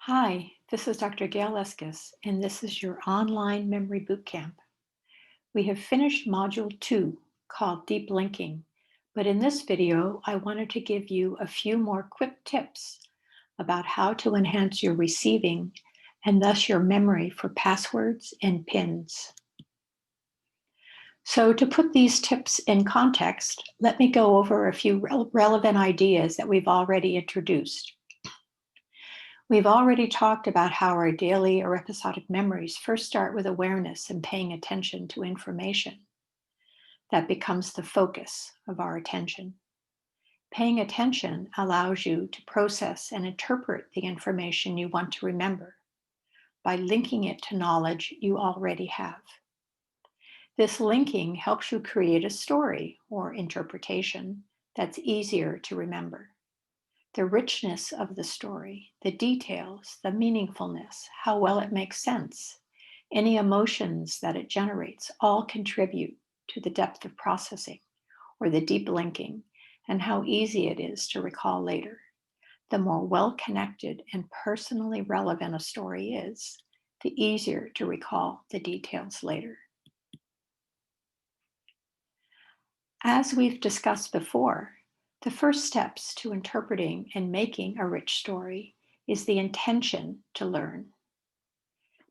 Hi, this is Dr. Gail Eskis, and this is your online memory bootcamp. We have finished Module 2 called Deep Linking, but in this video, I wanted to give you a few more quick tips about how to enhance your receiving and thus your memory for passwords and PINs. So to put these tips in context, let me go over a few relevant ideas that we've already introduced. We've already talked about how our daily or episodic memories first start with awareness and paying attention to information. That becomes the focus of our attention. Paying attention allows you to process and interpret the information you want to remember by linking it to knowledge you already have. This linking helps you create a story or interpretation that's easier to remember. The richness of the story, the details, the meaningfulness, how well it makes sense, any emotions that it generates all contribute to the depth of processing or the deep linking and how easy it is to recall later. The more well connected and personally relevant a story is, the easier to recall the details later. As we've discussed before, the first steps to interpreting and making a rich story is the intention to learn.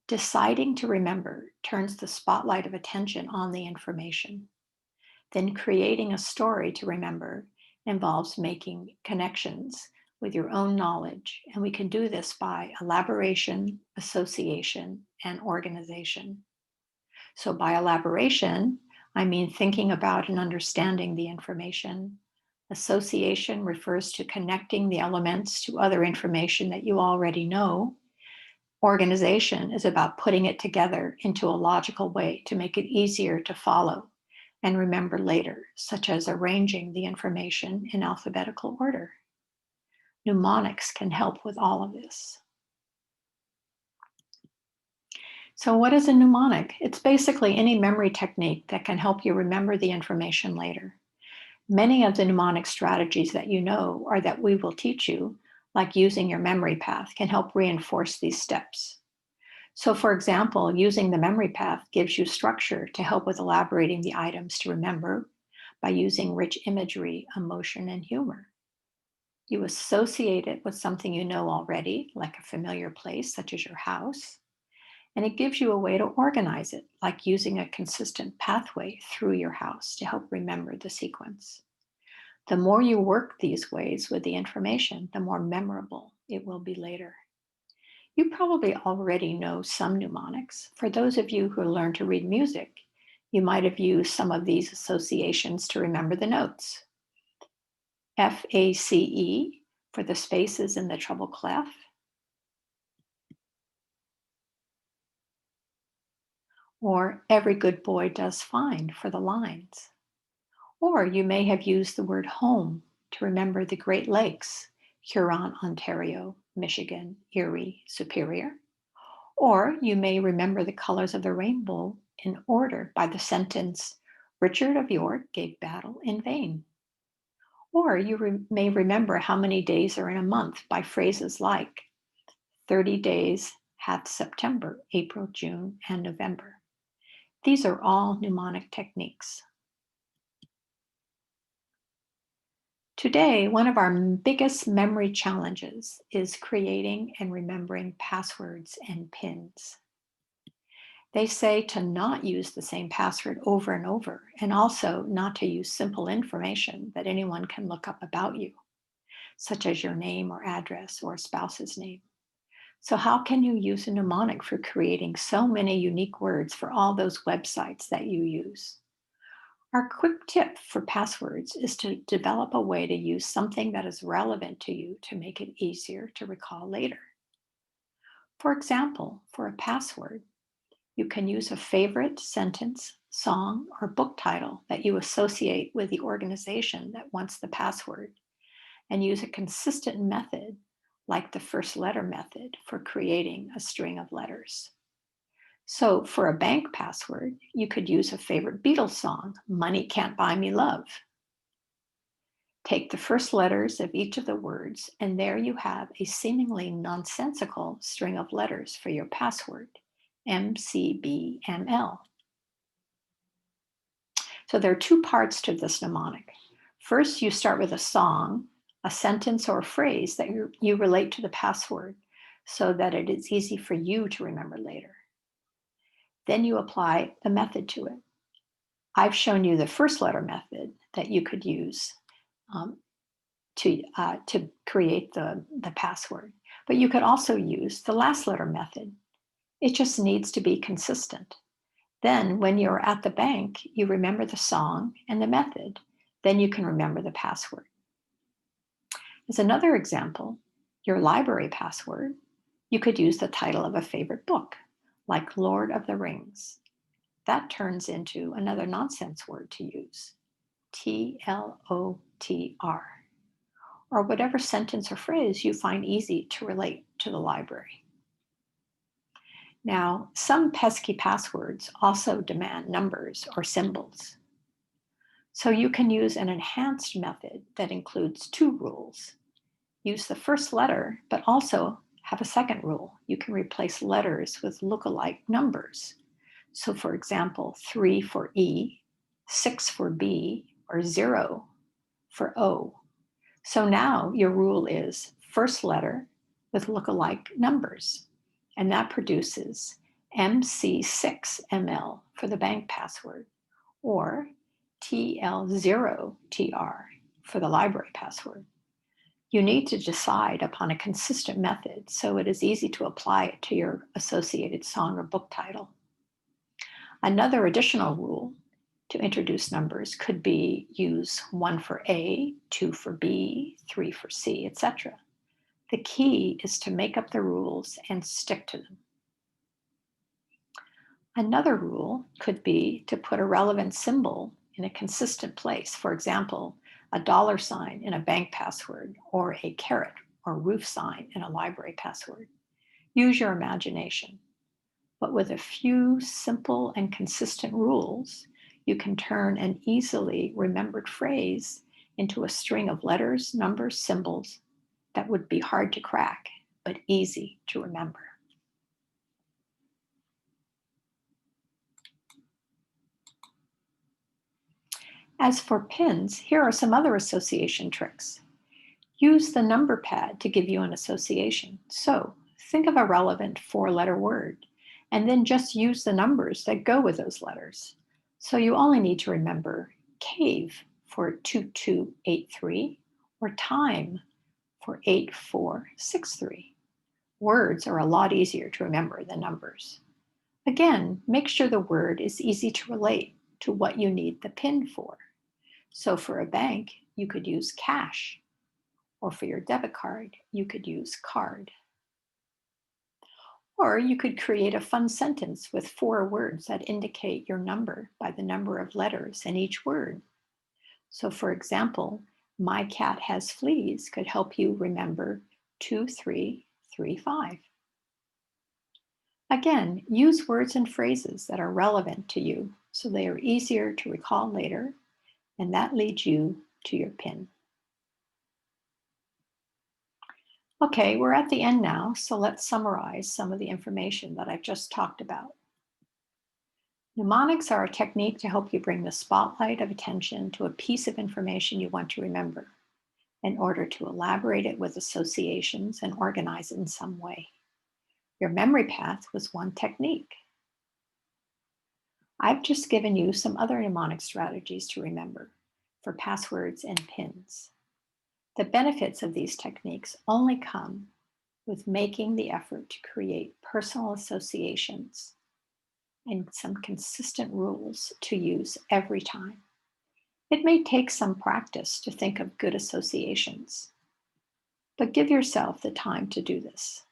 Deciding to remember turns the spotlight of attention on the information. Then creating a story to remember involves making connections with your own knowledge, and we can do this by elaboration, association, and organization. So by elaboration, I mean thinking about and understanding the information. Association refers to connecting the elements to other information that you already know. Organization is about putting it together into a logical way to make it easier to follow and remember later, such as arranging the information in alphabetical order. Mnemonics can help with all of this. So, what is a mnemonic? It's basically any memory technique that can help you remember the information later. Many of the mnemonic strategies that you know or that we will teach you, like using your memory path, can help reinforce these steps. So, for example, using the memory path gives you structure to help with elaborating the items to remember by using rich imagery, emotion, and humor. You associate it with something you know already, like a familiar place, such as your house, and it gives you a way to organize it, like using a consistent pathway through your house to help remember the sequence. The more you work these ways with the information, the more memorable it will be later. You probably already know some mnemonics. For those of you who learn to read music, you might have used some of these associations to remember the notes. FACE for the spaces in the treble clef, or every good boy does fine for the lines. Or you may have used the word home to remember the Great Lakes, Huron, Ontario, Michigan, Erie, Superior. Or you may remember the colors of the rainbow in order by the sentence, Richard of York gave battle in vain. Or you may remember how many days are in a month by phrases like 30 days hath September, April, June, and November. These are all mnemonic techniques. Today, one of our biggest memory challenges is creating and remembering passwords and PINs. They say to not use the same password over and over, and also not to use simple information that anyone can look up about you, such as your name or address or a spouse's name. So, how can you use a mnemonic for creating so many unique words for all those websites that you use? Our quick tip for passwords is to develop a way to use something that is relevant to you to make it easier to recall later. For example, for a password, you can use a favorite sentence, song, or book title that you associate with the organization that wants the password, and use a consistent method like the first letter method for creating a string of letters. So for a bank password, you could use a favorite Beatles song, Money Can't Buy Me Love. Take the first letters of each of the words, and there you have a seemingly nonsensical string of letters for your password, MCBML. So there are two parts to this mnemonic. First, you start with a song, a sentence or a phrase that you relate to the password so that it is easy for you to remember later. Then you apply the method to it. I've shown you the first letter method that you could use um, to create the password, but you could also use the last letter method. It just needs to be consistent. Then when you're at the bank, you remember the song and the method. Then you can remember the password. As another example, your library password, you could use the title of a favorite book, like Lord of the Rings. That turns into another nonsense word to use, TLOTR, or whatever sentence or phrase you find easy to relate to the library. Now, some pesky passwords also demand numbers or symbols. So you can use an enhanced method that includes two rules. Use the first letter, but also have a second rule. You can replace letters with lookalike numbers. So for example, 3 for E, 6 for B, or 0 for O. So now your rule is first letter with lookalike numbers, and that produces MC6ML for the bank password, or TL0TR for the library password. You need to decide upon a consistent method so it is easy to apply it to your associated song or book title. Another additional rule to introduce numbers could be use 1 for A, 2 for B, 3 for C, etc. The key is to make up the rules and stick to them. Another rule could be to put a relevant symbol in a consistent place. For example, a $sign in a bank password, or a caret or roof sign in a library password. Use your imagination. But with a few simple and consistent rules, you can turn an easily remembered phrase into a string of letters, numbers, symbols that would be hard to crack, but easy to remember. As for pins, here are some other association tricks. Use the number pad to give you an association. So think of a relevant 4-letter word, and then just use the numbers that go with those letters. So you only need to remember cave for 2283, or time for 8463. Words are a lot easier to remember than numbers. Again, make sure the word is easy to relate to what you need the pin for. So for a bank, you could use cash, or for your debit card, you could use card. Or you could create a fun sentence with 4 words that indicate your number by the number of letters in each word. So for example, my cat has fleas could help you remember 2335. Again, use words and phrases that are relevant to you so they are easier to recall later, and that leads you to your PIN. Okay, we're at the end now, so let's summarize some of the information that I've just talked about. Mnemonics are a technique to help you bring the spotlight of attention to a piece of information you want to remember in order to elaborate it with associations and organize it in some way. Your memory path was one technique. I've just given you some other mnemonic strategies to remember for passwords and pins. The benefits of these techniques only come with making the effort to create personal associations and some consistent rules to use every time. It may take some practice to think of good associations, but give yourself the time to do this.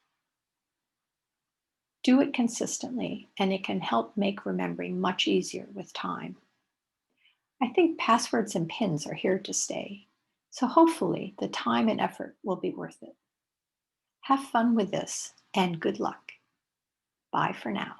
Do it consistently, and it can help make remembering much easier with time. I think passwords and pins are here to stay, so hopefully the time and effort will be worth it. Have fun with this, and good luck. Bye for now.